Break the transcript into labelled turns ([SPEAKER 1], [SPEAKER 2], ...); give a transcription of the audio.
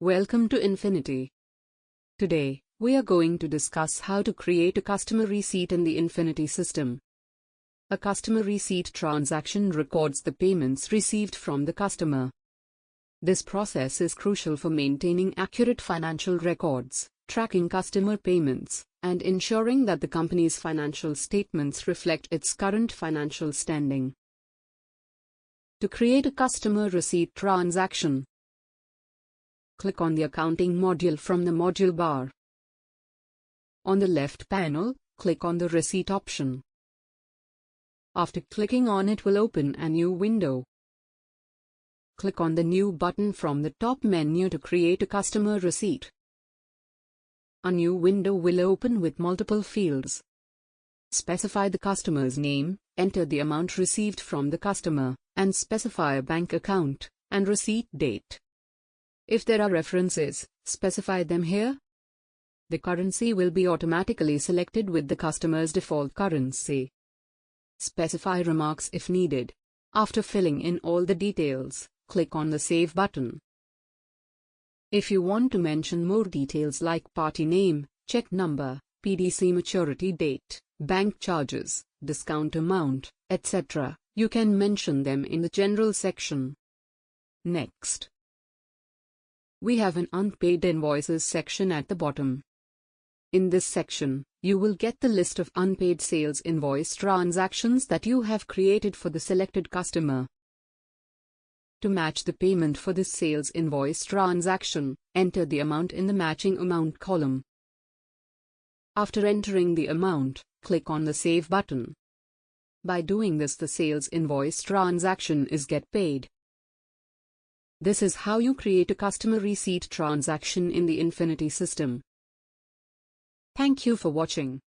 [SPEAKER 1] Welcome to Enfinity. Today, we are going to discuss how to create a customer receipt in the Enfinity system. A customer receipt transaction records the payments received from the customer. This process is crucial for maintaining accurate financial records, tracking customer payments, and ensuring that the company's financial statements reflect its current financial standing. To create a customer receipt transaction, click on the Accounting module from the module bar. On the left panel, click on the Receipt option. After clicking on it will open a new window. Click on the New button from the top menu to create a customer receipt. A new window will open with multiple fields. Specify the customer's name, enter the amount received from the customer, and specify a bank account and receipt date. If there are references, specify them here. The currency will be automatically selected with the customer's default currency. Specify remarks if needed. After filling in all the details, click on the Save button. If you want to mention more details like party name, check number, PDC maturity date, bank charges, discount amount, etc., you can mention them in the General section. Next, we have an Unpaid Invoices section at the bottom. In this section, you will get the list of unpaid sales invoice transactions that you have created for the selected customer. To match the payment for this sales invoice transaction, enter the amount in the Matching Amount column. After entering the amount, click on the Save button. By doing this, the sales invoice transaction is get paid. This is how you create a customer receipt transaction in the Enfinity system. Thank you for watching.